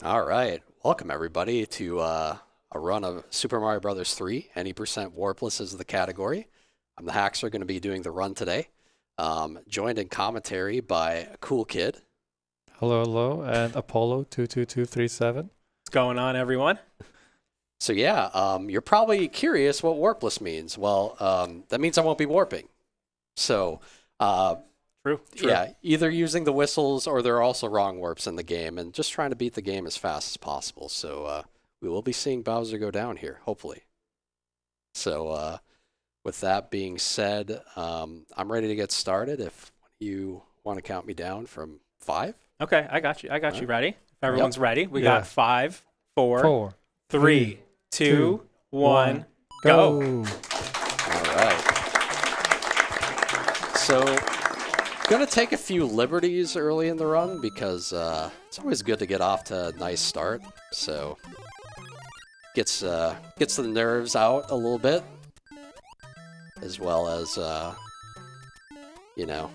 All right, welcome everybody to a run of Super Mario Bros. 3. Any percent Warpless is the category. I'm the TheHaxor, going to be doing the run today. Joined in commentary by a cool kid. Hello, and Apollo22237. What's going on, everyone? So yeah, you're probably curious what Warpless means. Well, that means I won't be warping. So True. yeah, either using the whistles or there are also wrong warps in the game, and just trying to beat the game as fast as possible. So we will be seeing Bowser go down here, hopefully. So with that being said, I'm ready to get started. If you want to count me down from 5. Okay, I got you. I got you ready. If everyone's ready, we Yeah. got 5, 4, 4, 3, 2, 1, go. All right. So, gonna take a few liberties early in the run because it's always good to get off to a nice start. So, gets the nerves out a little bit, as well as you know,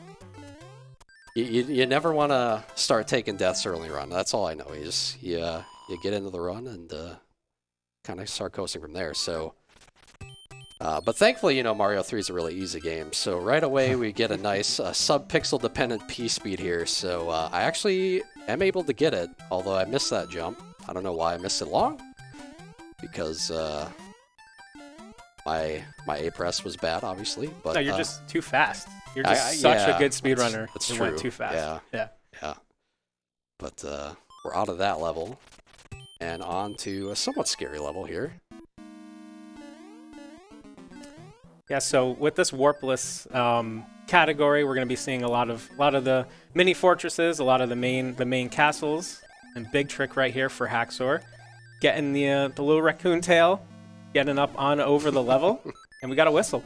you never want to start taking deaths early in the run. That's all I know. You get into the run and kind of start coasting from there. So. But thankfully, you know, Mario 3 is a really easy game. So right away, we get a nice sub-pixel dependent P-speed here. So I actually am able to get it, although I missed that jump. I don't know why I missed it long, because my A-press was bad, obviously. But No, you're just too fast. You're just such a good speedrunner. That's You true. went too fast. Yeah. But we're out of that level and on to a somewhat scary level here. Yeah, so with this Warpless category, we're going to be seeing a lot of the mini fortresses, a lot of the main castles, and big trick right here for TheHaxor, getting the little raccoon tail, getting up on over the level, and we got a whistle.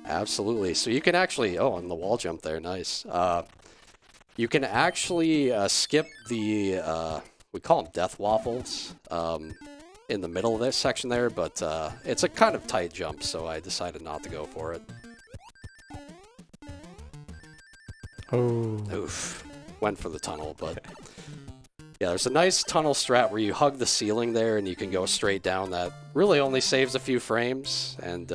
Absolutely. So you can actually, oh, on the wall jump there, nice. You can actually skip the, we call them death waffles, in the middle of this section there, but it's a kind of tight jump, so I decided not to go for it. Oh. Oof. Went for the tunnel, but yeah, there's a nice tunnel strat where you hug the ceiling there and you can go straight down. That really only saves a few frames, and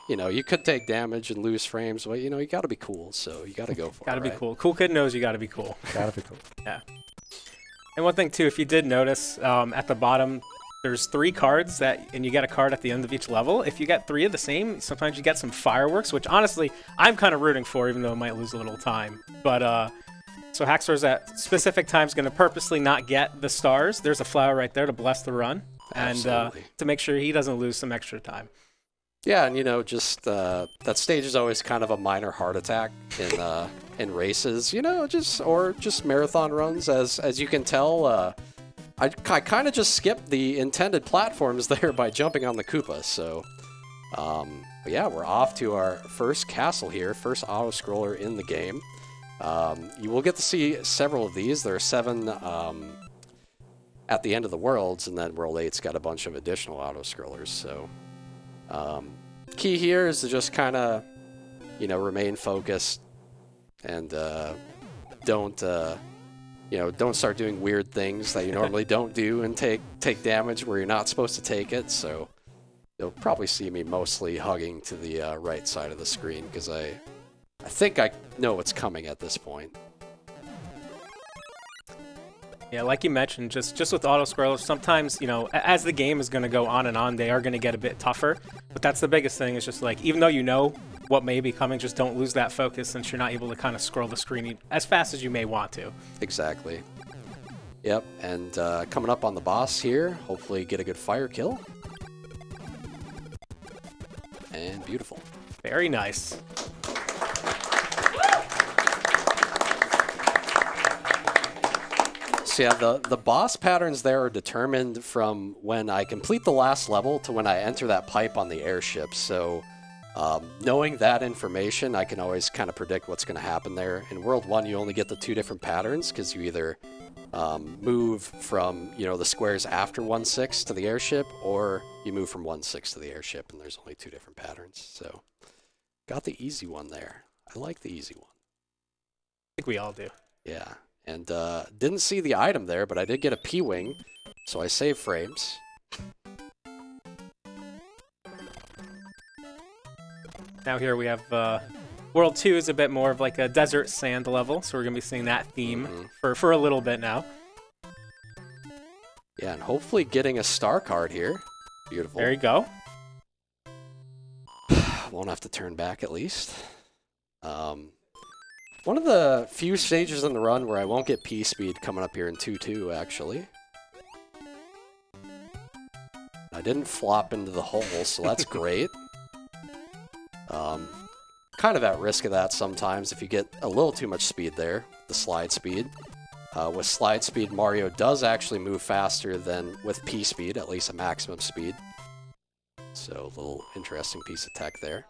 you know, you could take damage and lose frames, but you know, you gotta be cool, so you gotta go for it. Gotta be cool. Cool kid knows you gotta be cool. Gotta be cool. Yeah. And one thing too, if you did notice, at the bottom, there's 3 cards and you get a card at the end of each level. If you get 3 of the same, sometimes you get some fireworks, which honestly, I'm kind of rooting for, even though it might lose a little time. But, so TheHaxor's at specific times going to purposely not get the stars. There's a flower right there to bless the run. And to make sure he doesn't lose some extra time. Yeah, and you know, just that stage is always kind of a minor heart attack in races, you know, or just marathon runs. As you can tell, I kind of just skipped the intended platforms there by jumping on the Koopa. So, but yeah, we're off to our first castle here, first auto-scroller in the game. You will get to see several of these. There are 7 at the end of the worlds, and then World 8's got a bunch of additional auto-scrollers. So, key here is to just kind of, you know, remain focused and don't start doing weird things that you normally don't do and take damage where you're not supposed to take it. So you'll probably see me mostly hugging to the right side of the screen because I think I know what's coming at this point. Yeah, like you mentioned, just with auto-scrollers, sometimes, you know, as the game is going to go on and on, they are going to get a bit tougher. But that's the biggest thing, is just like, even though you know what may be coming, just don't lose that focus since you're not able to kind of scroll the screen as fast as you may want to. Exactly. Yep, and coming up on the boss here, hopefully get a good fire kill. And beautiful. Very nice. So yeah, the boss patterns there are determined from when I complete the last level to when I enter that pipe on the airship. So knowing that information, I can always kind of predict what's going to happen there. In World 1, you only get the 2 different patterns because you either move from, you know, the squares after 1-6 to the airship, or you move from 1-6 to the airship, and there's only 2 different patterns. So got the easy one there. I like the easy one. I think we all do. Yeah. And didn't see the item there, but I did get a P-Wing. So I save frames. Now here we have World 2 is a bit more of like a desert sand level, so we're going to be seeing that theme for a little bit now. Yeah, and hopefully getting a star card here. Beautiful. There you go. Won't have to turn back at least. One of the few stages in the run where I won't get P-Speed coming up here in 2-2, actually. I didn't flop into the hole, so that's great. Kind of at risk of that sometimes if you get a little too much speed there, the slide speed. With slide speed, Mario does actually move faster than with P-Speed, at least a maximum speed. So a little interesting piece of tech there.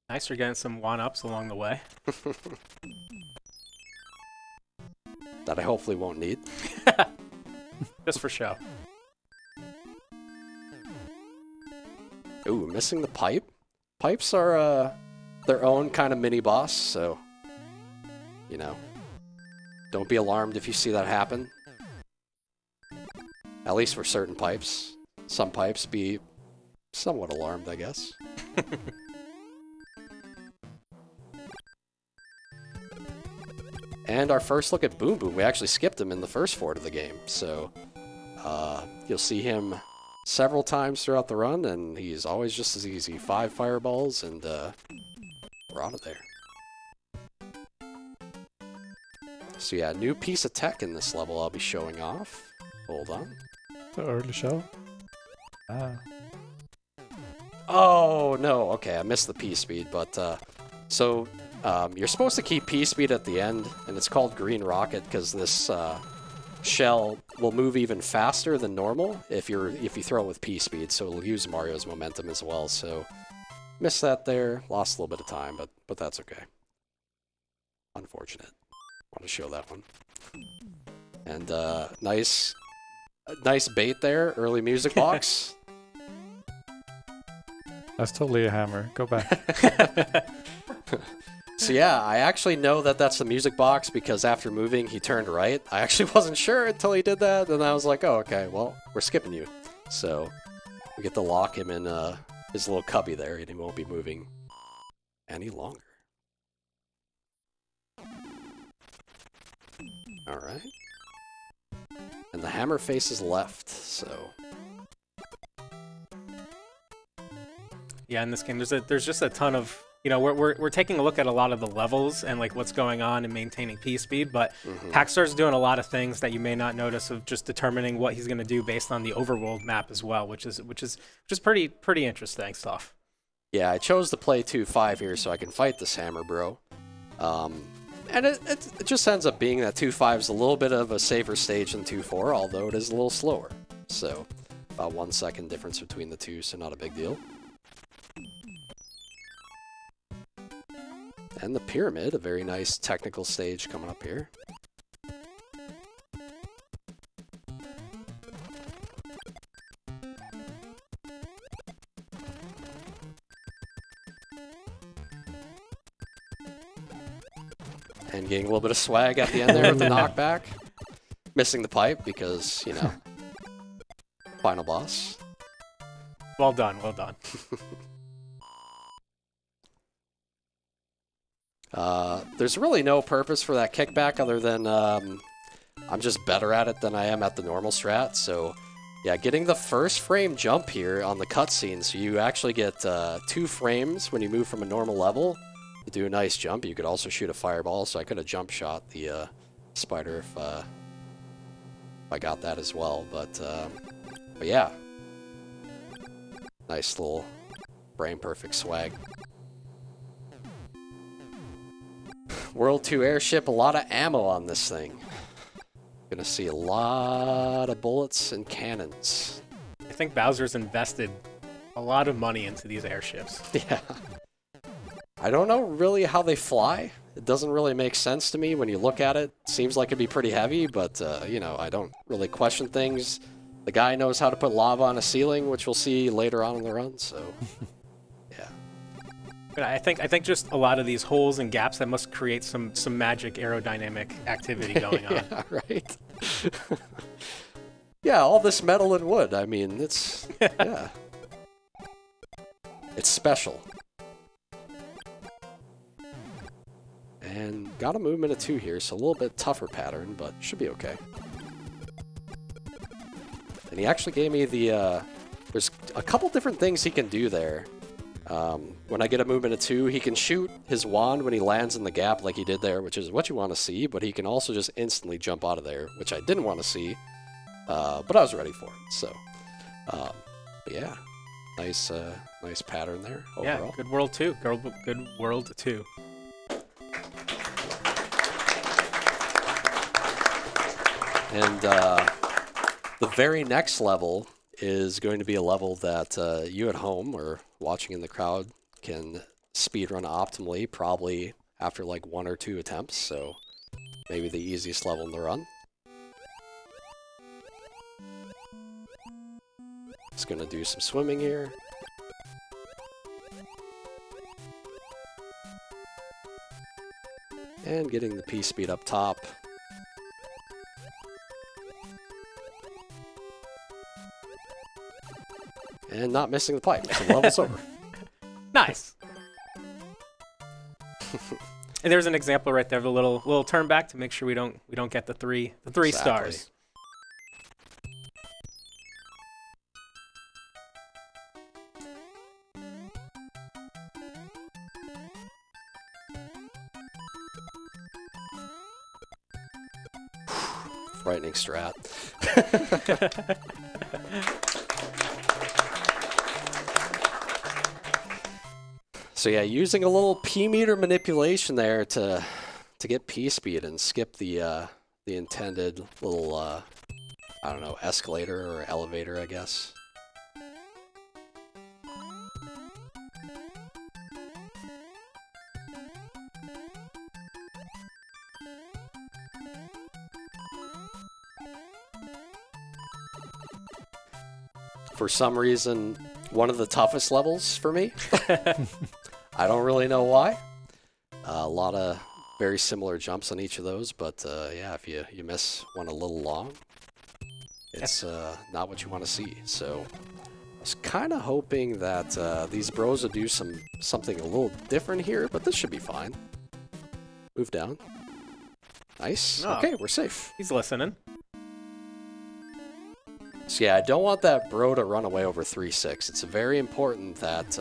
Nice, you're getting some one-ups along the way. That I hopefully won't need. Just for show. Ooh, missing the pipe. Pipes are their own kind of mini-boss, so, you know, don't be alarmed if you see that happen. At least for certain pipes. Some pipes be somewhat alarmed, I guess. And our first look at Boom Boom, we actually skipped him in the first fort of the game, so you'll see him several times throughout the run, and he's always just as easy. 5 fireballs, and we're on it there. So yeah, new piece of tech in this level I'll be showing off. Hold on. The early show? Ah. Oh, no. Okay, I missed the P-Speed, but so you're supposed to keep P-Speed at the end, and it's called Green Rocket because this shell will move even faster than normal if you throw it with P-Speed, so it'll use Mario's momentum as well. So missed that there, lost a little bit of time, but that's okay. Unfortunate. Want to show that one. And nice bait there, early music box. That's totally a hammer. Go back. So yeah, I actually know that that's the music box because after moving, he turned right. I actually wasn't sure until he did that, and I was like, oh, okay, well, we're skipping you. So we get to lock him in his little cubby there, and he won't be moving any longer. All right. And the hammer faces left, so... Yeah, in this game, there's just a ton of, you know, we're taking a look at a lot of the levels and like what's going on and maintaining P-Speed, but TheHaxor's doing a lot of things that you may not notice of just determining what he's going to do based on the overworld map as well, which is pretty interesting stuff. Yeah, I chose to play 2-5 here so I can fight this hammer, bro. And it just ends up being that 2-5 is a little bit of a safer stage than 2-4, although it is a little slower. So about 1 second difference between the two, so not a big deal. And the pyramid, a very nice technical stage coming up here. And getting a little bit of swag at the end there with the knockback. Missing the pipe because, you know, final boss. Well done, well done. There's really no purpose for that kickback other than I'm just better at it than I am at the normal strat. So yeah, getting the first frame jump here on the cutscene, so you actually get 2 frames when you move from a normal level to do a nice jump. You could also shoot a fireball, so I could have jump shot the spider if I got that as well. But yeah, nice little brain perfect swag. World 2 airship, a lot of ammo on this thing. Gonna see a lot of bullets and cannons. I think Bowser's invested a lot of money into these airships. Yeah. I don't know really how they fly. It doesn't really make sense to me when you look at it. Seems like it'd be pretty heavy, but, you know, I don't really question things. The guy knows how to put lava on a ceiling, which we'll see later on in the run, so... yeah. But I think just a lot of these holes and gaps that must create some magic aerodynamic activity going on. Yeah, right. Yeah, all this metal and wood. I mean, it's yeah. It's special. And got a movement of 2 here, so a little bit tougher pattern, but should be okay. And he actually gave me the, there's a couple different things he can do there. When I get a movement of 2, he can shoot his wand when he lands in the gap like he did there, which is what you want to see, but he can also just instantly jump out of there, which I didn't want to see, but I was ready for it, so. But yeah, nice pattern there overall. Yeah, good world 2. Good world 2. And the very next level is going to be a level that you at home or watching in the crowd can speedrun optimally, probably after like 1 or 2 attempts, so maybe the easiest level in the run. Just gonna do some swimming here. And getting the P speed up top. And not missing the pipe, so the level's over. Nice. And there's an example right there of a little turn back to make sure we don't get the three Exactly. stars. Frightening strat. So yeah, using a little P meter manipulation there to get P speed and skip the intended little I don't know, escalator or elevator, I guess. For some reason, one of the toughest levels for me. I don't really know why. A lot of very similar jumps on each of those, but yeah, if you miss one a little long, it's not what you want to see. So I was kind of hoping that these bros would do something a little different here, but this should be fine. Move down. Nice. Oh. Okay, we're safe. He's listening. So yeah, I don't want that bro to run away over 3-6. It's very important that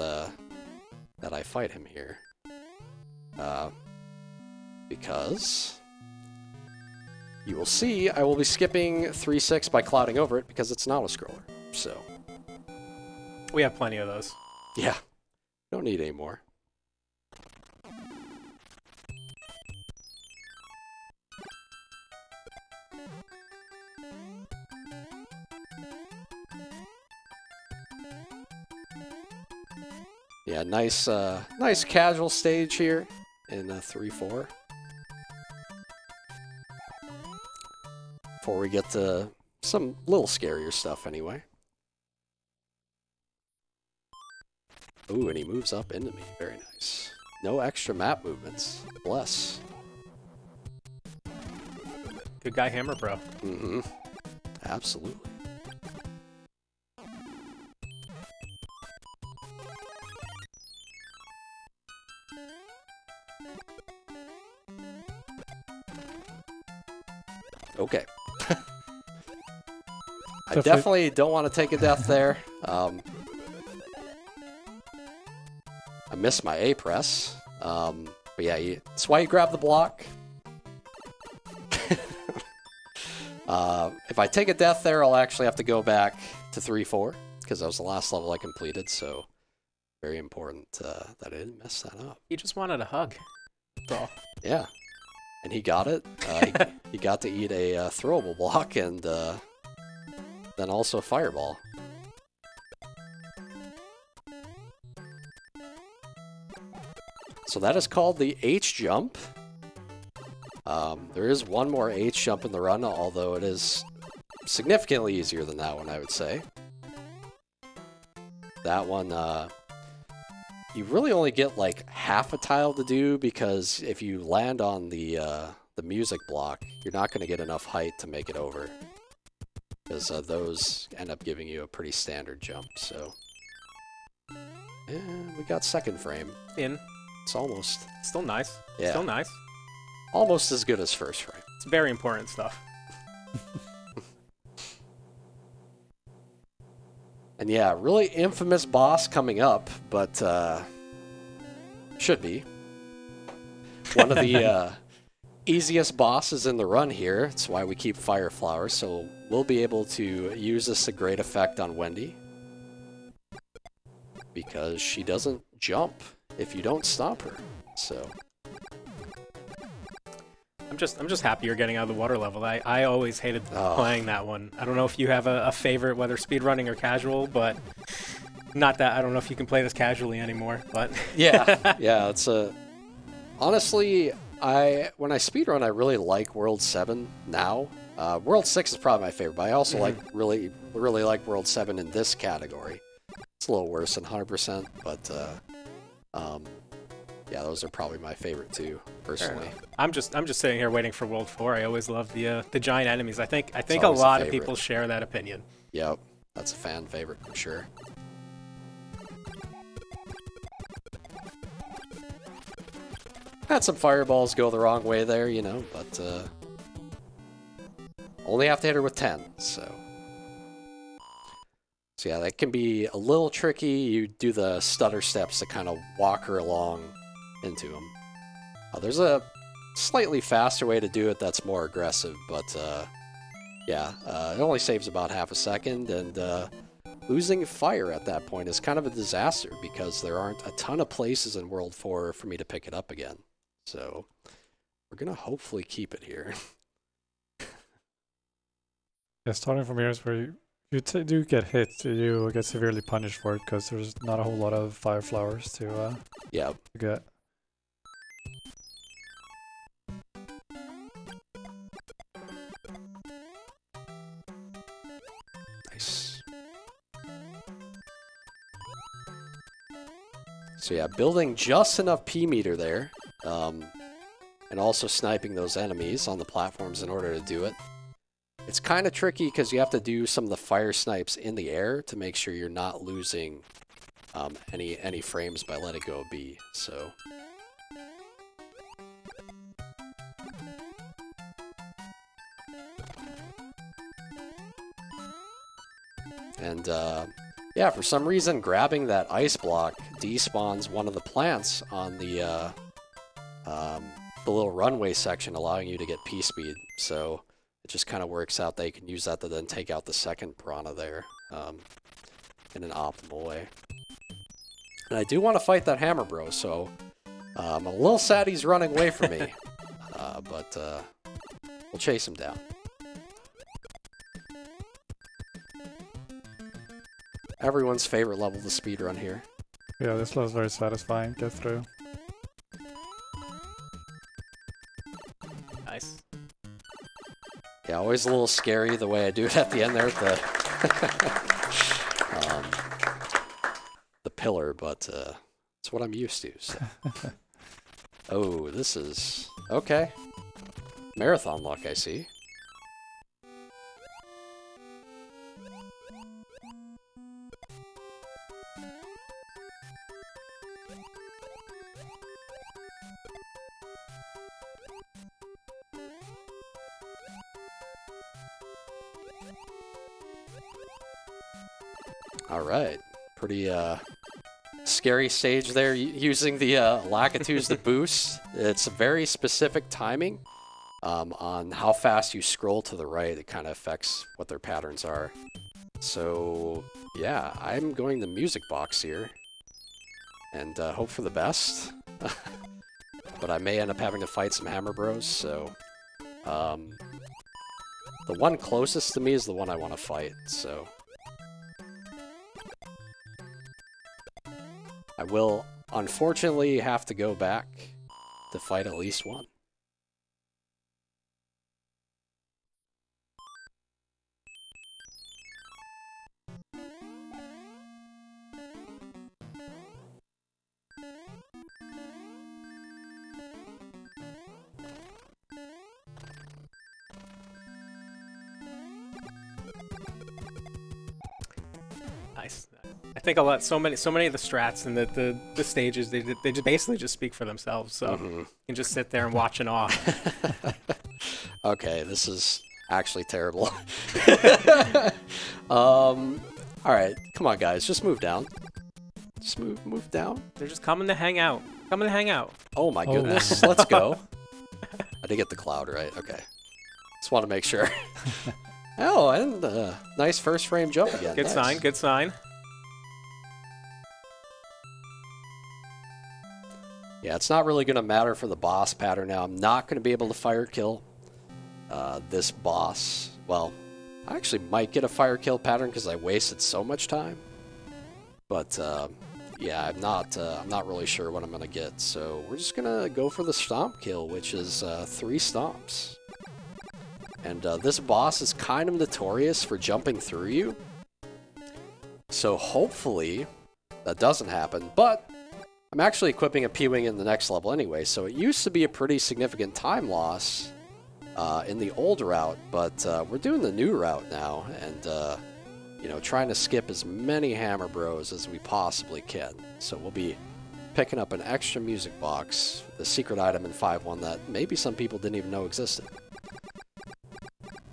that I fight him here. Because you will see I will be skipping 3-6 by clouding over it because it's not a scroller. So We have plenty of those. yeah, don't need any more. Yeah, nice casual stage here in 3-4. Before we get to some little scarier stuff anyway. Ooh, and he moves up into me. Very nice. No extra map movements. Bless. Good guy, Hammer Bro. Mm-hmm. Absolutely. Okay. I definitely don't want to take a death there. I missed my A press. But yeah, that's why you grab the block. If I take a death there, I'll actually have to go back to 3-4 because that was the last level I completed. So very important that I didn't mess that up. He just wanted a hug. That's all. Yeah. And he got it. He got to eat a throwable block and then also a fireball. So that is called the H jump. There is one more H jump in the run, although it is significantly easier than that one, I would say. That one, you really only get like half a tile to do, because if you land on the music block, you're not going to get enough height to make it over, because those end up giving you a pretty standard jump. So, and we got second frame. It's almost Still nice. Yeah. Still nice. almost as good as first frame. It's very important stuff. And yeah, really infamous boss coming up, but should be. One of the easiest bosses in the run here. That's why we keep Fire Flowers, so we'll be able to use this to great effect on Wendy. Because she doesn't jump if you don't stop her, so... I'm just happy you're getting out of the water level. I always hated playing that one. I don't know if you have a favorite, whether speedrunning or casual, but not that. I don't know if you can play this casually anymore, but... Yeah, yeah, it's a... Honestly, when I speedrun, I really like World 7 now. World 6 is probably my favorite, but I also really like World 7 in this category. It's a little worse than 100%, but yeah, those are probably my favorite too, personally. I'm just sitting here waiting for World 4. I always love the giant enemies. I think a lot of people share that opinion. Yep, that's a fan favorite for sure. Had some fireballs go the wrong way there, you know, but only have to hit her with 10, so... So yeah, that can be a little tricky. You do the stutter steps to kind of walk her along into them. There's a slightly faster way to do it that's more aggressive, but yeah, it only saves about half a second, and losing fire at that point is kind of a disaster because there aren't a ton of places in World 4 for me to pick it up again. So we're going to hopefully keep it here. Yeah, starting from here is where you do get hit, you get severely punished for it because there's not a whole lot of fire flowers to get. Nice. So yeah, building just enough P meter there, and also sniping those enemies on the platforms in order to do it. It's kind of tricky because you have to do some of the fire snipes in the air to make sure you're not losing any frames by letting go of B. So. And yeah, for some reason, grabbing that ice block despawns one of the plants on the little runway section, allowing you to get P speed. So. It just kind of works out that you can use that to then take out the second piranha there in an optimal way. And I do want to fight that hammer bro, so I'm a little sad he's running away from me, but we'll chase him down. Everyone's favorite level to speedrun here. Yeah, this level is very satisfying. Get through. Nice. Yeah, always a little scary the way I do it at the end there with the pillar, but it's what I'm used to. So. Oh, this is... okay. Marathon luck, I see. All right, pretty scary stage there, using the Lakitus to boost. It's a very specific timing on how fast you scroll to the right. It kind of affects what their patterns are. So yeah, I'm going the music box here and hope for the best. But I may end up having to fight some hammer bros, so the one closest to me is the one I want to fight, so... I will, unfortunately, have to go back to fight at least one. Nice. I think so many of the strats and the stages, they just basically just speak for themselves. So you can just sit there and watch in awe. Okay, this is actually terrible. All right, come on, guys, just move down. Just move down. They're just coming to hang out. Coming to hang out. Oh my goodness, let's go. I did get the cloud right. Okay, just want to make sure. Oh, and nice first frame jump again. Good sign. Good sign. Yeah, it's not really going to matter for the boss pattern now. I'm not going to be able to fire kill this boss. Well, I actually might get a fire kill pattern because I wasted so much time. But yeah, I'm not really sure what I'm going to get. So we're just going to go for the stomp kill, which is 3 stomps. And this boss is kind of notorious for jumping through you. So hopefully that doesn't happen. But I'm actually equipping a P-Wing in the next level anyway, so it used to be a pretty significant time loss in the old route, but we're doing the new route now, and you know, trying to skip as many Hammer Bros as we possibly can. So we'll be picking up an extra music box, the secret item in 5.1 that maybe some people didn't even know existed.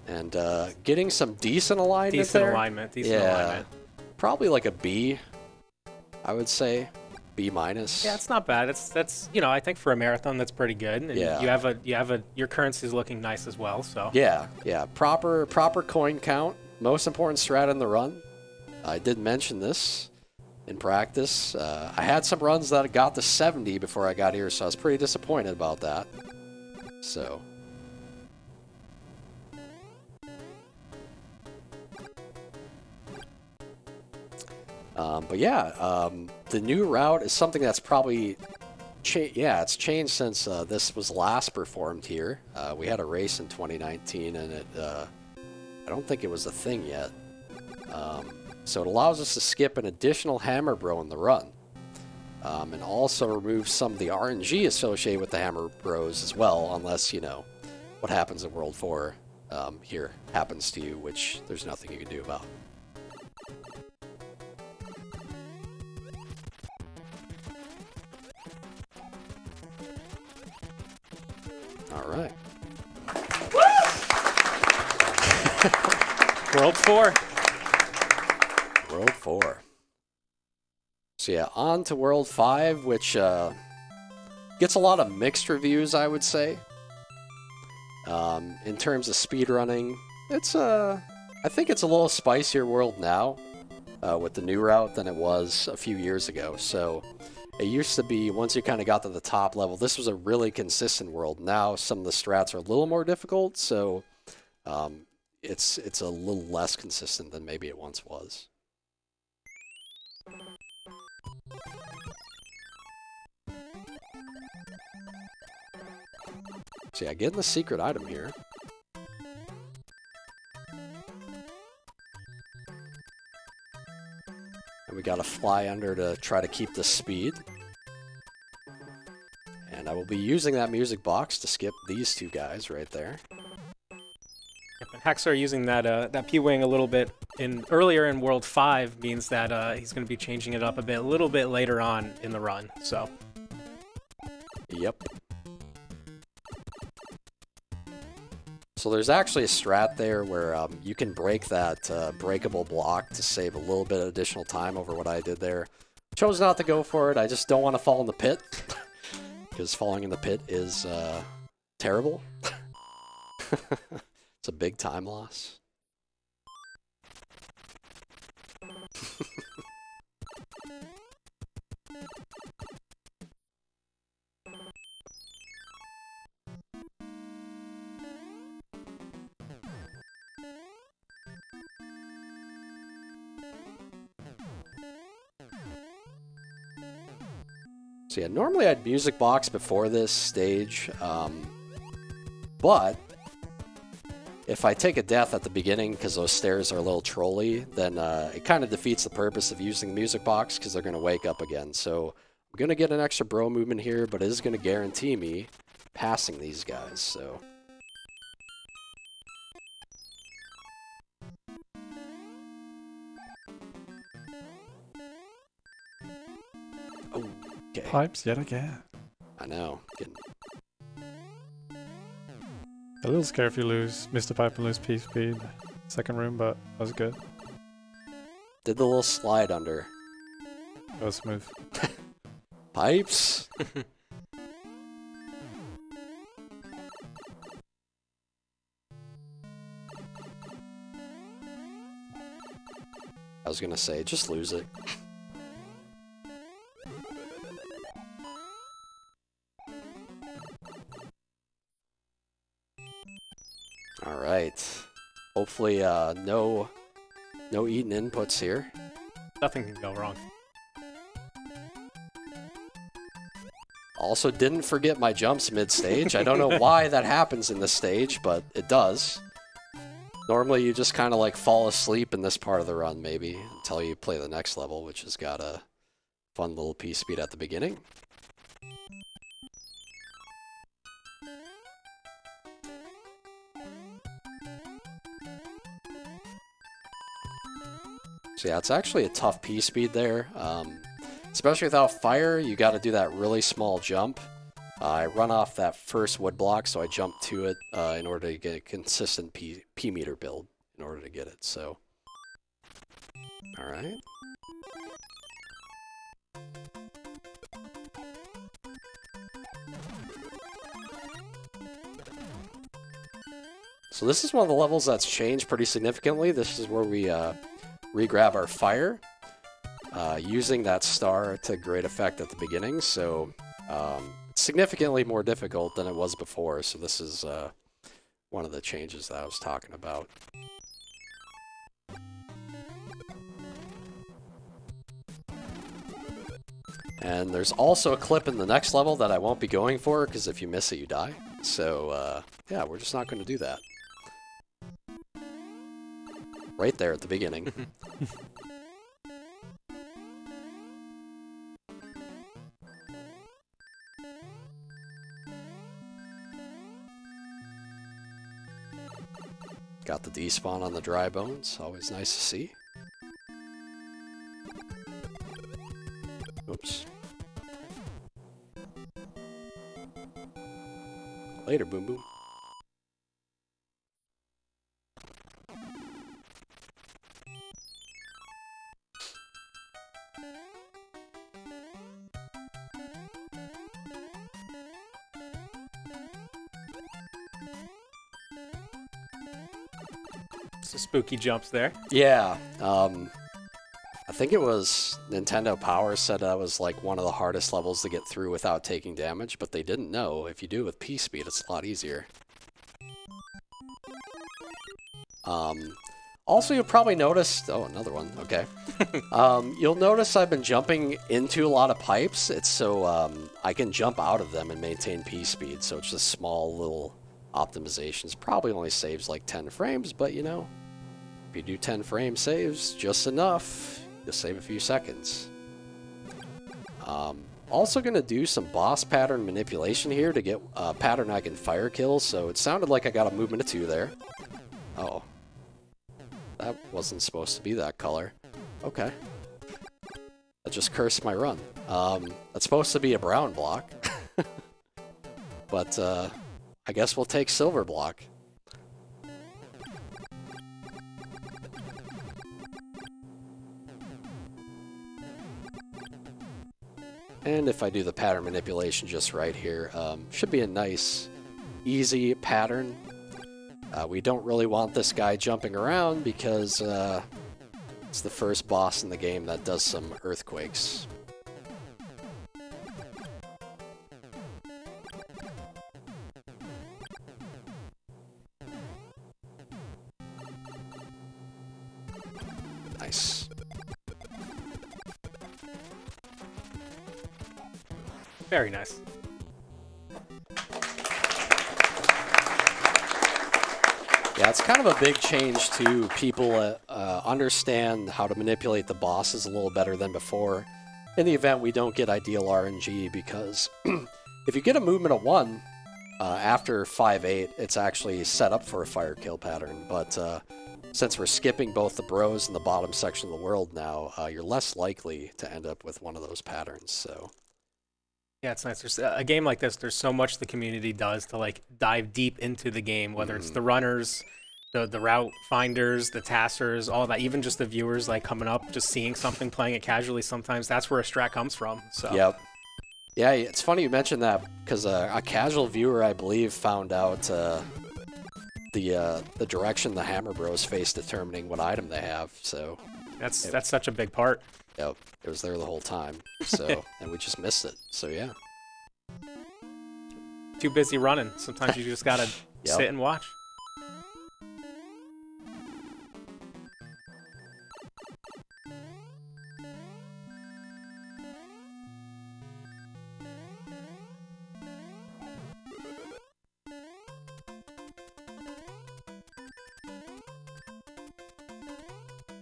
And getting some decent alignment Decent there. alignment. Probably like a B, I would say. B-. Yeah, it's not bad. That's you know, I think for a marathon that's pretty good. And yeah. Your currency is looking nice as well. So yeah. Proper coin count. Most important strat in the run. I did mention this in practice. I had some runs that got to 70 before I got here, so I was pretty disappointed about that. So. But yeah, the new route is something that's probably, it's changed since this was last performed here. We had a race in 2019, and I don't think it was a thing yet. So it allows us to skip an additional Hammer Bro in the run, and also remove some of the RNG associated with the Hammer Bros as well, unless, you know, what happens in World 4 here happens to you, which there's nothing you can do about. All right. World 4. World 4. So yeah, on to World 5, which gets a lot of mixed reviews, I would say. In terms of speedrunning, it's I think it's a little spicier world now with the new route than it was a few years ago. So it used to be, once you kind of got to the top level, this was a really consistent world. Now some of the strats are a little more difficult, so it's a little less consistent than maybe it once was. So yeah, getting the secret item here. And we gotta fly under to try to keep the speed. And I will be using that music box to skip these two guys right there. Yep, and TheHaxor using that P-Wing a little bit earlier in World 5 means that he's going to be changing it up a little bit later on in the run. So. Yep. So there's actually a strat there where you can break that breakable block to save a little bit of additional time over what I did there. Chose not to go for it. I just don't want to fall in the pit. Because falling in the pit is terrible. It's a big time loss. So yeah, normally I'd music box before this stage, but if I take a death at the beginning because those stairs are a little trolly, then it kind of defeats the purpose of using the music box because they're going to wake up again. So I'm going to get an extra bro movement here, but it is going to guarantee me passing these guys, so... Okay. Pipes yet again. I know. A little scared if you miss the pipe and lose P speed. Second room, but that was good. Did the little slide under. That was smooth. Pipes. I was gonna say, just lose it. All right. Hopefully, no eaten inputs here. Nothing can go wrong. Also, didn't forget my jumps mid-stage. I don't know why that happens in this stage, but it does. Normally, you just kind of like fall asleep in this part of the run, maybe, until you play the next level, which has got a fun little P-speed at the beginning. So yeah, it's actually a tough P-speed there. Especially without fire, you got to do that really small jump. I run off that first wood block, so I jump to it in order to get a consistent P meter build in order to get it. So, all right. So this is one of the levels that's changed pretty significantly. This is where we re-grab our fire, using that star to great effect at the beginning. So it's significantly more difficult than it was before. So this is one of the changes that I was talking about. And there's also a clip in the next level that I won't be going for, because if you miss it, you die. So yeah, we're just not going to do that. Right there at the beginning. Got the despawn on the dry bones, always nice to see. Oops. Later, Boom Boom. Some spooky jumps there. Yeah, I think it was Nintendo Power said that was like one of the hardest levels to get through without taking damage, but they didn't know if you do it with P-speed, it's a lot easier. Also, you'll probably notice... Oh, another one. Okay. You'll notice I've been jumping into a lot of pipes. It's so I can jump out of them and maintain P-speed, so it's just small little optimizations. Probably only saves like 10 frames, but you know, if you do 10 frame saves, just enough, you'll save a few seconds. Also going to do some boss pattern manipulation here to get a pattern I can fire kill, so it sounded like I got a movement of 2 there. Oh. That wasn't supposed to be that color. Okay. I just cursed my run. That's supposed to be a brown block. But, I guess we'll take silver block. And if I do the pattern manipulation just right here, should be a nice, easy pattern. We don't really want this guy jumping around because it's the first boss in the game that does some earthquakes. Nice. Very nice. Yeah, it's kind of a big change to people understand how to manipulate the bosses a little better than before. In the event we don't get ideal RNG, because if you get a movement of 1 after 5-8, it's actually set up for a fire kill pattern. But since we're skipping both the bros and the bottom section of the world now, you're less likely to end up with one of those patterns. So Yeah, it's nice. There's a game like this. There's so much the community does to like dive deep into the game, whether it's the runners, the route finders, the tassers, all that. Even just the viewers like coming up, just seeing something, playing it casually. Sometimes that's where a strat comes from. So. Yep. Yeah, it's funny you mentioned that because a casual viewer, I believe, found out the direction the Hammer Bros face determining what item they have. So that's such a big part. Yep, it was there the whole time. So and we just missed it. So yeah. Too busy running. Sometimes you just gotta sit and watch.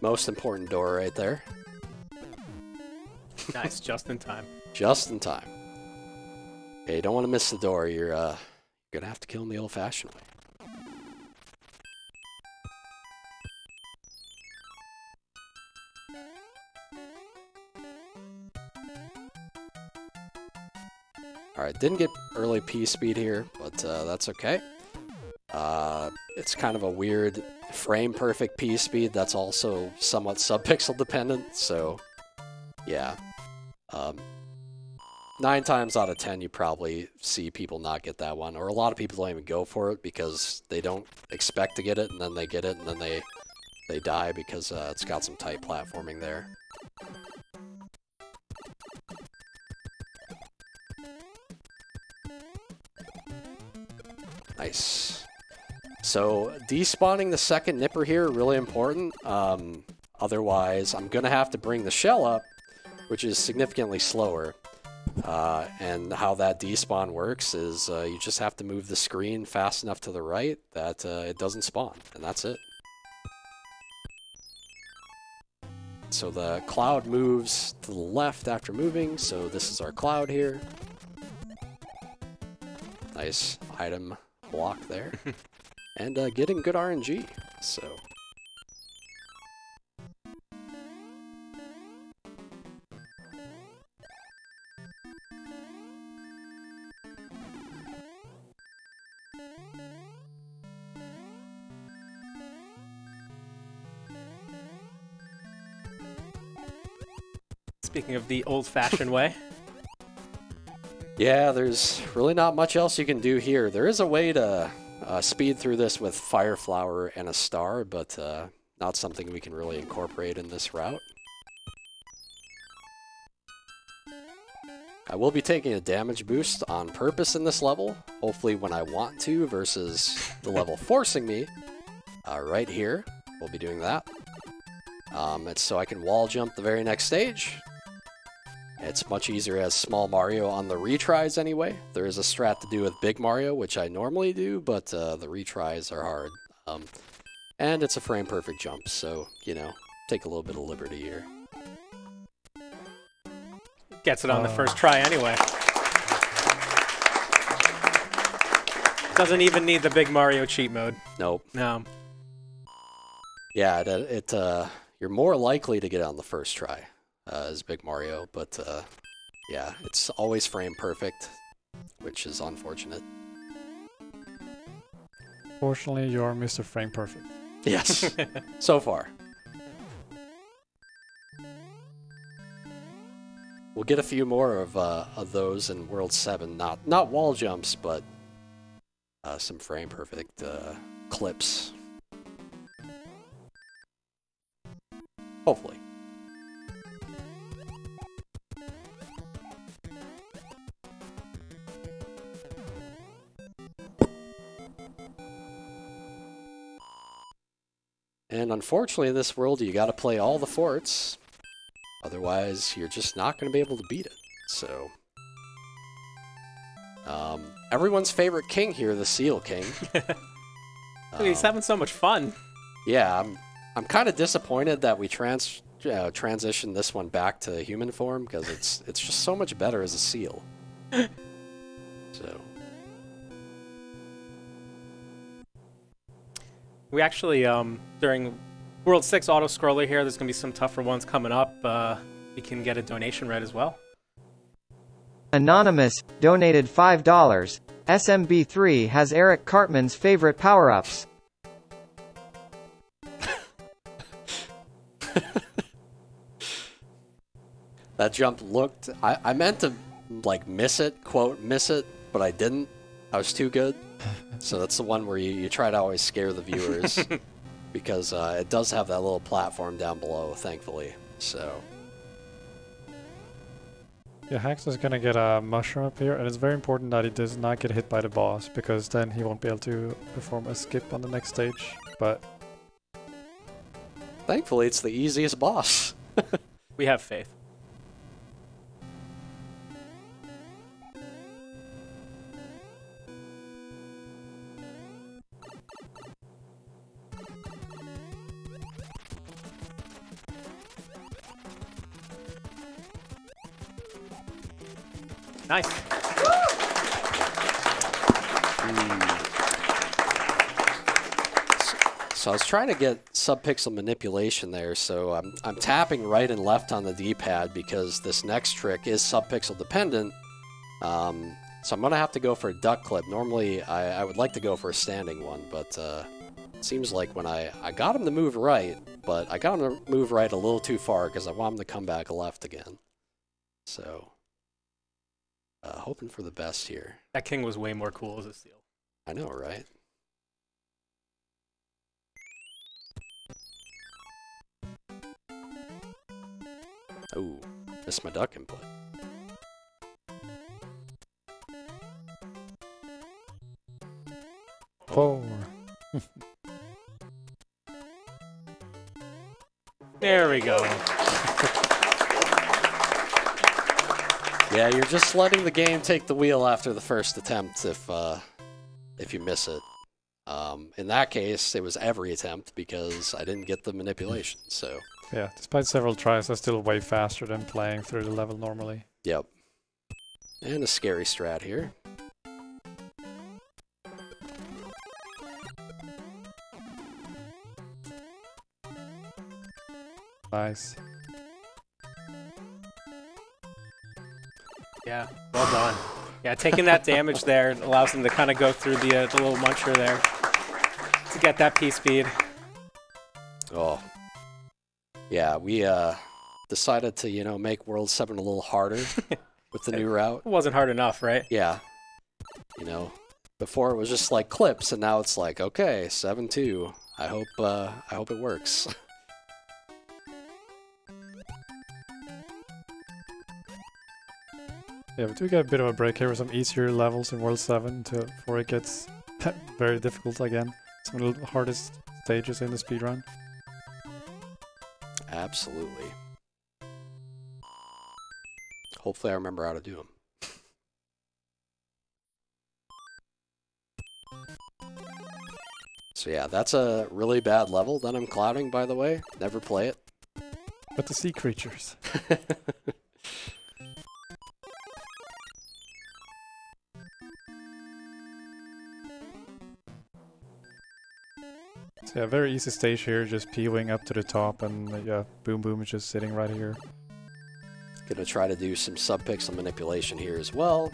Most important door right there. Nice, just in time. Just in time. Okay, you don't want to miss the door. You're gonna have to kill him the old-fashioned way. Alright, didn't get early P speed here, but that's okay. It's kind of a weird frame-perfect P speed that's also somewhat sub-pixel dependent, so yeah. 9 times out of 10 you probably see people not get that one, or a lot of people don't even go for it because they don't expect to get it, and then they get it, and then they die because it's got some tight platforming there. Nice. So, despawning the second nipper here, really important. Otherwise, I'm going to have to bring the shell up, which is significantly slower. And how that despawn works is you just have to move the screen fast enough to the right that it doesn't spawn, and that's it. So the cloud moves to the left after moving, so this is our cloud here. Nice item block there. And getting good RNG, so... Speaking of the old-fashioned way. Yeah, there's really not much else you can do here. There is a way to speed through this with Fire Flower and a star, but not something we can really incorporate in this route. I will be taking a damage boost on purpose in this level, hopefully when I want to versus the level forcing me. Right here, we'll be doing that. It's so I can wall jump the very next stage. It's much easier as Small Mario on the retries anyway. There is a strat to do with Big Mario, which I normally do, but the retries are hard. And it's a frame-perfect jump, so, you know, take a little bit of liberty here. Gets it on the first try anyway. Doesn't even need the Big Mario cheat mode. Nope. No. Yeah, you're more likely to get it on the first try. As Big Mario, but yeah, it's always frame perfect, which is unfortunate. Fortunately, you're Mr. Frame Perfect. Yes, so far. We'll get a few more of those in World 7, not wall jumps, but some frame perfect clips. Hopefully. And unfortunately in this world you gotta play all the forts, otherwise you're just not gonna be able to beat it. So everyone's favorite king here, the Seal King. He's having so much fun. Yeah, I'm kind of disappointed that we transitioned this one back to human form because it's just so much better as a seal. So we actually, during World 6 auto-scroller here, there's going to be some tougher ones coming up. You can get a donation read as well. Anonymous donated $5. SMB3 has Eric Cartman's favorite power-ups. That jump looked... I meant to, like, miss it, quote, miss it, but I didn't. I was too good. So that's the one where you try to always scare the viewers. Because it does have that little platform down below, thankfully. So... Yeah, Hax is gonna get a mushroom up here, and it's very important that he does not get hit by the boss, because then he won't be able to perform a skip on the next stage, but... Thankfully, it's the easiest boss. We have faith. Nice. So I was trying to get subpixel manipulation there, so I'm tapping right and left on the D-pad because this next trick is subpixel dependent. So I'm going to have to go for a duck clip. Normally I would like to go for a standing one, but it seems like when I got him to move right, but I got him to move right a little too far because I want him to come back left again. So... hoping for the best here. That king was way more cool as a seal. I know, right? Ooh, missed my duck input. Four. There we go. Yeah, you're just letting the game take the wheel after the first attempt if you miss it. In that case, it was every attempt because I didn't get the manipulation, so... Yeah, despite several tries, I'm still way faster than playing through the level normally. Yep. And a scary strat here. Nice. Yeah, well done. Yeah, taking that damage there allows them to kind of go through the little muncher there to get that P speed. Oh. Yeah, we decided to, you know, make World 7 a little harder with the new route. It wasn't hard enough, right? Yeah. You know, before it was just like clips, and now it's like, okay, 7-2. I hope it works. Yeah, we do get a bit of a break here with some easier levels in World 7 before it gets very difficult again. Some of the hardest stages in the speedrun. Absolutely. Hopefully I remember how to do them. So yeah, that's a really bad level that I'm clouding, by the way. Never play it. But the sea creatures. So yeah, very easy stage here, just P-wing up to the top, and yeah, Boom Boom is just sitting right here. Gonna try to do some subpixel manipulation here as well.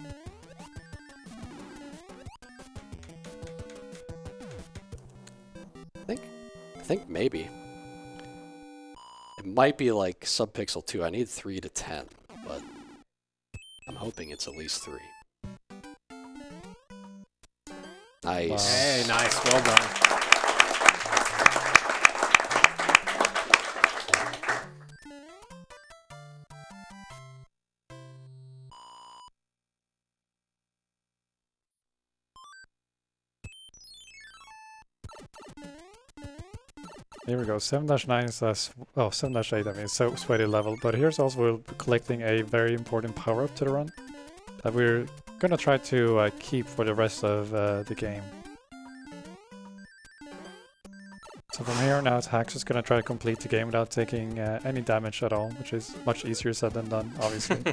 I think maybe. It might be like subpixel 2. I need 3 to 10, but I'm hoping it's at least 3. Nice. Wow. Hey, nice. Well done. Here we go, 7-9 is less, oh, 7-8 I mean, so sweaty level, but here's also we're collecting a very important power-up to the run that we're gonna try to keep for the rest of the game. So from here on out, Hax is gonna try to complete the game without taking any damage at all, which is much easier said than done, obviously.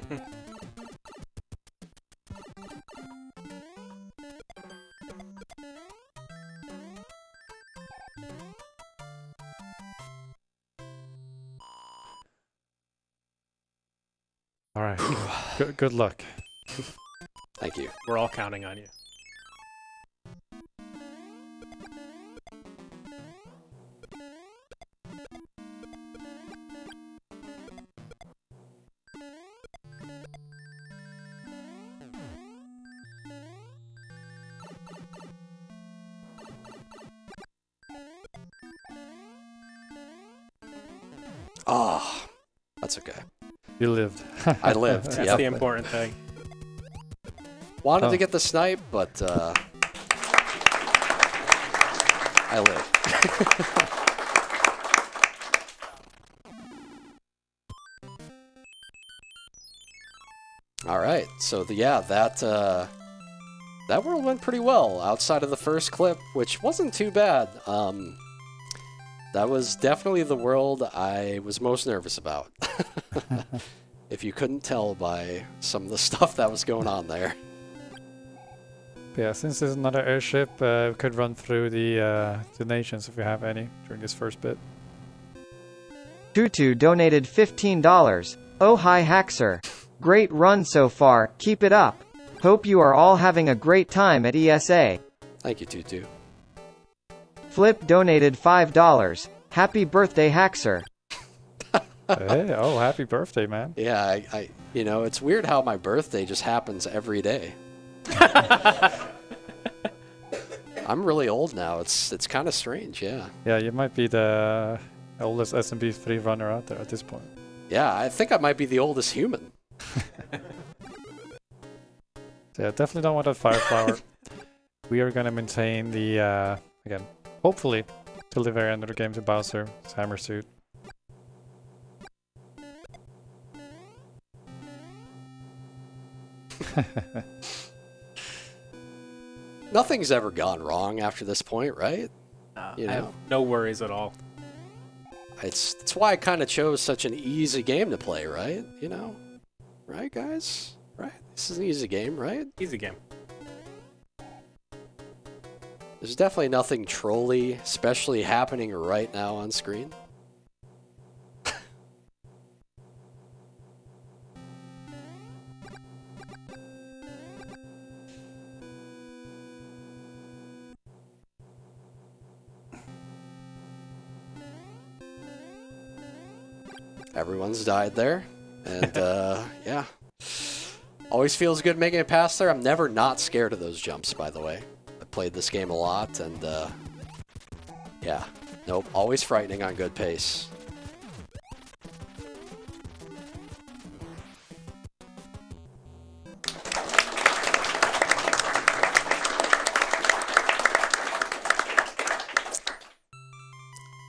Alright, good luck. Thank you. We're all counting on you. Oh, that's okay. You lived. I lived. That's Yep. the important thing. Wanted to get the snipe, but I live. All right, so that world went pretty well outside of the first clip, which wasn't too bad. That was definitely the world I was most nervous about. If you couldn't tell by some of the stuff that was going on there. Yeah, since there's another airship, we could run through the donations if we have any during this first bit. Tutu donated $15. Oh hi Haxor. Great run so far, keep it up. Hope you are all having a great time at ESA. Thank you, Tutu. Flip donated $5. Happy birthday Haxor. Hey, oh, happy birthday, man. Yeah, I you know, it's weird how my birthday just happens every day. I'm really old now. It's kind of strange, yeah. Yeah, you might be the oldest SMB3 runner out there at this point. Yeah, I think I might be the oldest human. So yeah, definitely don't want that fire flower. We are gonna maintain the again, hopefully, till the very end of the game to Bowser, his hammer suit. Nothing's ever gone wrong after this point, right? You I have know? no worries at all. It's why I kind of chose such an easy game to play, right? You know? Right, guys? Right? This is an easy game, right? Easy game. There's definitely nothing trolly, especially happening right now on screen. Everyone's died there, and yeah. Always feels good making it past there. I'm never not scared of those jumps, by the way. I played this game a lot, and yeah. Nope, always frightening on good pace.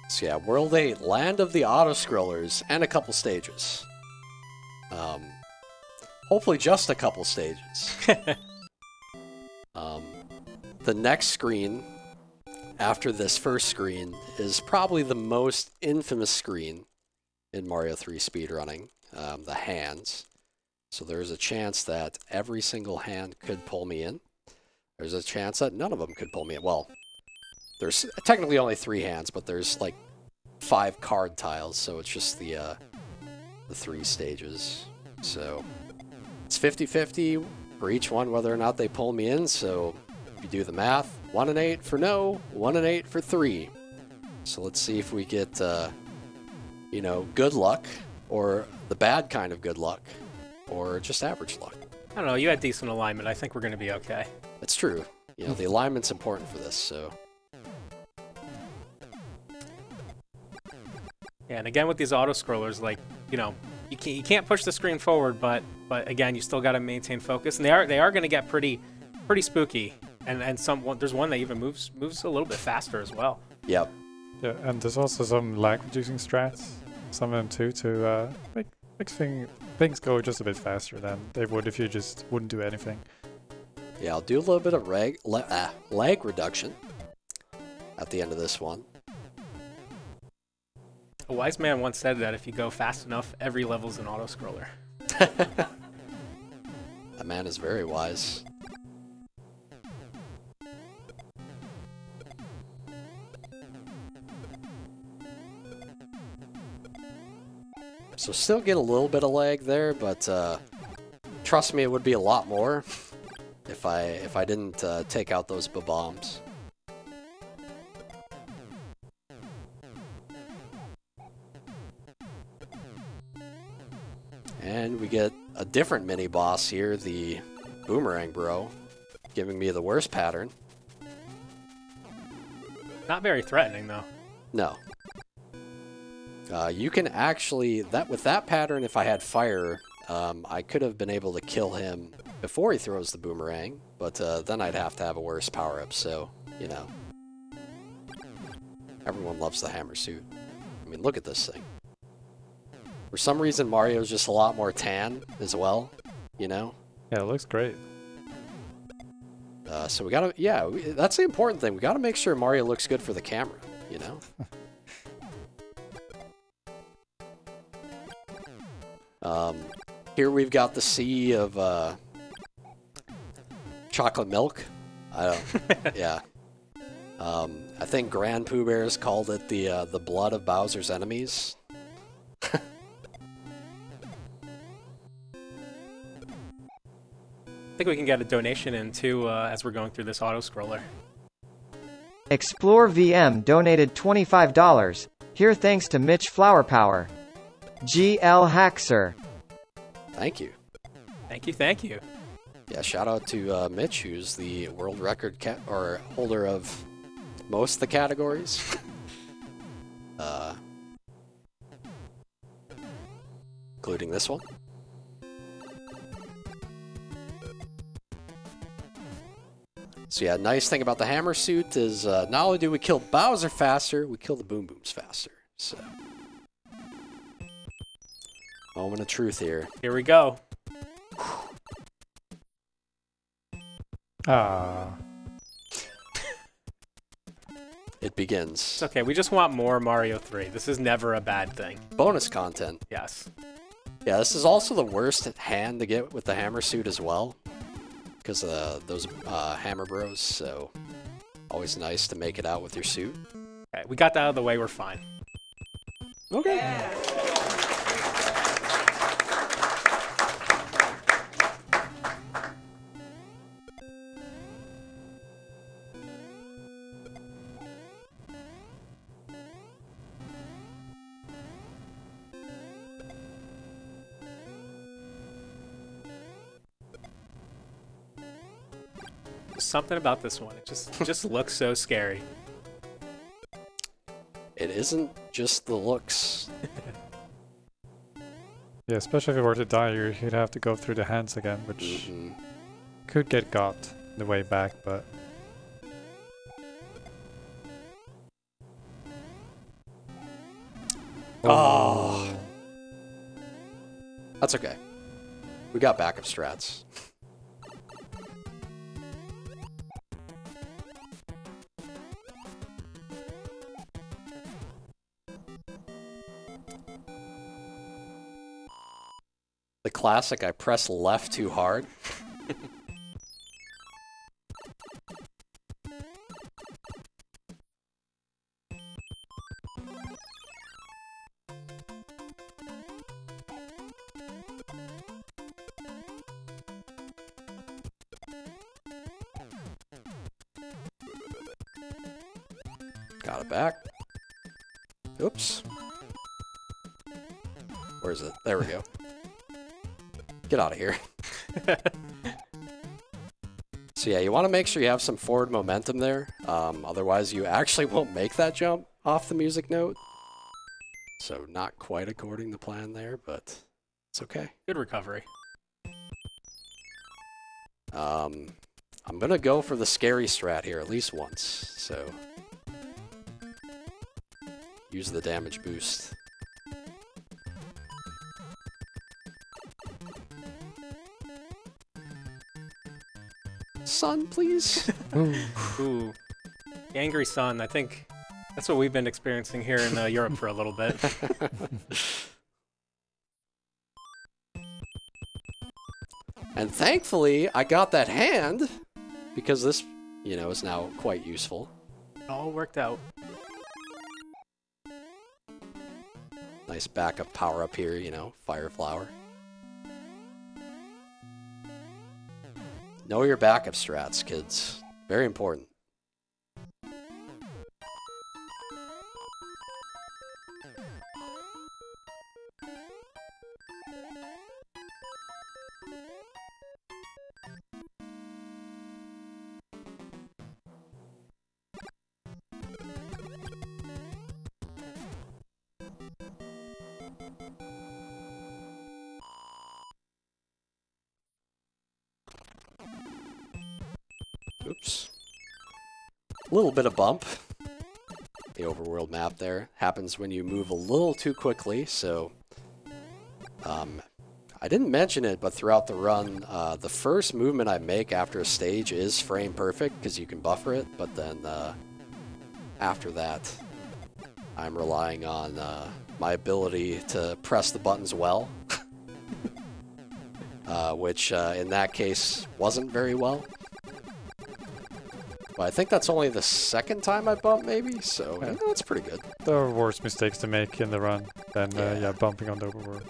So yeah, World 8, Land of the Auto-Scrollers, and a couple stages. Hopefully just a couple stages. The next screen, after this first screen, is probably the most infamous screen in Mario 3 speedrunning, the hands. So there's a chance that every single hand could pull me in. There's a chance that none of them could pull me in. Well, there's technically only 3 hands, but there's like 5 card tiles, so it's just the 3 stages. So it's 50-50 for each one whether or not they pull me in. So if you do the math, 1 and 8 for no, 1 and 8 for 3. So let's see if we get you know, good luck, or the bad kind of good luck, or just average luck. I don't know, you had decent alignment. I think we're going to be okay. That's true. You know, the alignment's important for this, so. Yeah, and again with these auto-scrollers, like, you know, you can't push the screen forward, but again, you still got to maintain focus, and they are going to get pretty spooky, and there's one that even moves a little bit faster as well. Yep. Yeah, and there's also some lag reducing strats, some of them too, to make things go just a bit faster than they would if you just wouldn't do anything. Yeah, I'll do a little bit of lag reduction at the end of this one. A wise man once said that if you go fast enough, every level's an auto-scroller. That man is very wise. So still get a little bit of lag there, but trust me, it would be a lot more if I didn't take out those bombs. And we get a different mini boss here, the Boomerang Bro, giving me the worst pattern. Not very threatening, though. No. You can actually, with that pattern, if I had fire, I could have been able to kill him before he throws the boomerang, but then I'd have to have a worse power-up, so, you know. Everyone loves the hammer suit. I mean, look at this thing. For some reason, Mario's just a lot more tan as well, you know? Yeah, it looks great. So we gotta, yeah, that's the important thing. We gotta make sure Mario looks good for the camera, you know? Here we've got the sea of chocolate milk. I don't, yeah. I think Grand Pooh Bears called it the blood of Bowser's enemies. I think we can get a donation in too as we're going through this auto scroller. Explore VM donated $25. Here thanks to Mitch Flower Power. TheHaxor. Thank you. Thank you, thank you. Yeah, shout out to Mitch, who's the world record or holder of most of the categories. Including this one. So yeah, nice thing about the hammer suit is not only do we kill Bowser faster, we kill the Boom Booms faster. So, moment of truth here. Here we go. Ah. It begins. It's okay, we just want more Mario 3. This is never a bad thing. Bonus content. Yes. Yeah, this is also the worst hand to get with the hammer suit as well. Because of those hammer bros, so always nice to make it out with your suit. Okay, we got that out of the way, we're fine. Okay. Yeah. Something about this one, it just looks so scary. It isn't just the looks. Yeah, especially if you were to die, you'd have to go through the hands again, which could get got the way back, but... Oh. That's okay. We got backup strats. The classic, I press left too hard. Got it back. Oops. Where is it? There we go. Get out of here. So yeah, you want to make sure you have some forward momentum there. Otherwise, you actually won't make that jump off the music note. So not quite according to plan there, but it's okay. Good recovery. I'm going to go for the scary strat here at least once. So use the damage boost. Sun, please. Ooh. The angry sun, I think that's what we've been experiencing here in Europe for a little bit. And thankfully, I got that hand, because this, you know, is now quite useful. It all worked out. Nice backup power up here, you know, fire flower. Know your backup strats, kids. Very important. Oops. A little bit of bump. The overworld map there happens when you move a little too quickly, so I didn't mention it, but throughout the run, the first movement I make after a stage is frame perfect because you can buffer it, but then after that, I'm relying on my ability to press the buttons well, which in that case wasn't very well. But I think that's only the second time I bumped, maybe, so yeah, that's pretty good. There are worse mistakes to make in the run than yeah, bumping on the overworld.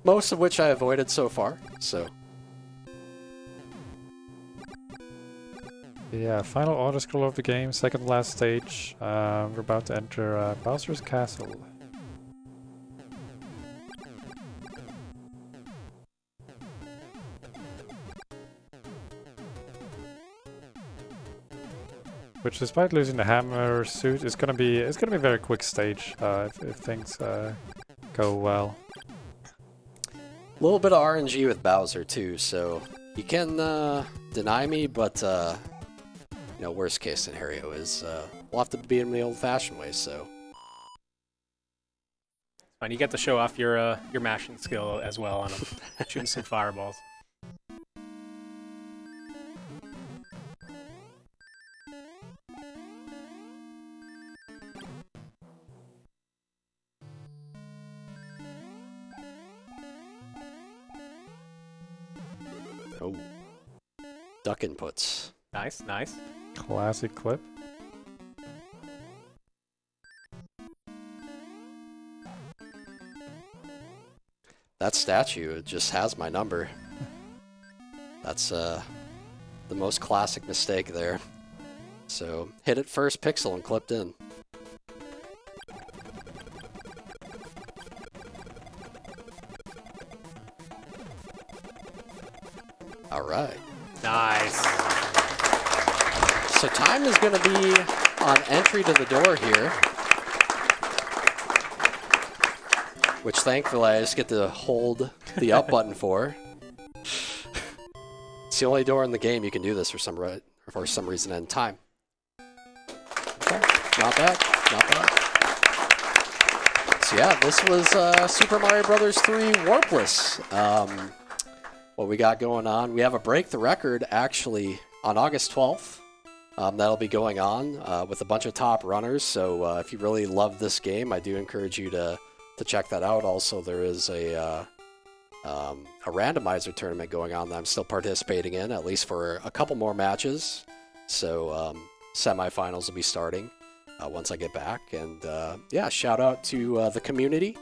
Most of which I avoided so far, so. Yeah, final auto-scroll of the game, second to last stage. We're about to enter Bowser's Castle. Which, despite losing the hammer suit, is gonna be a very quick stage if things go well. A little bit of RNG with Bowser too, so you can deny me, but you know, worst case scenario is we'll have to beat him the old-fashioned way. So fine, you get to show off your mashing skill as well on him, shooting some fireballs. Oh, duck inputs. Nice, nice. Classic clip. That statue, it just has my number. That's the most classic mistake there. So hit it first pixel and clipped in. All right. Nice. So time is going to be on entry to the door here. Which thankfully I just get to hold the up button for. It's the only door in the game you can do this for some reason in time. Okay, not bad, not bad. So yeah, this was Super Mario Bros. 3 Warpless. What we got going on, we have a Break the Record actually on August 12th. That'll be going on with a bunch of top runners. So if you really love this game, I do encourage you to check that out. Also, there is a randomizer tournament going on that I'm still participating in, at least for a couple more matches. So semifinals will be starting once I get back. And yeah, shout out to the community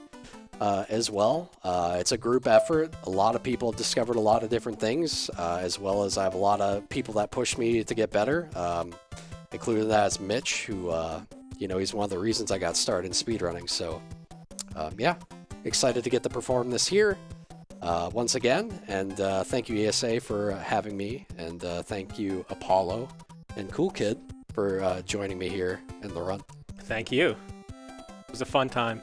as well. It's a group effort. A lot of people have discovered a lot of different things, as well as I have a lot of people that push me to get better, including that is Mitch, who, you know, he's one of the reasons I got started in speedrunning. So yeah, excited to get to perform this here once again. And thank you, ESA, for having me. And thank you, Apollo and Cool Kid, for joining me here in the run. Thank you. It was a fun time.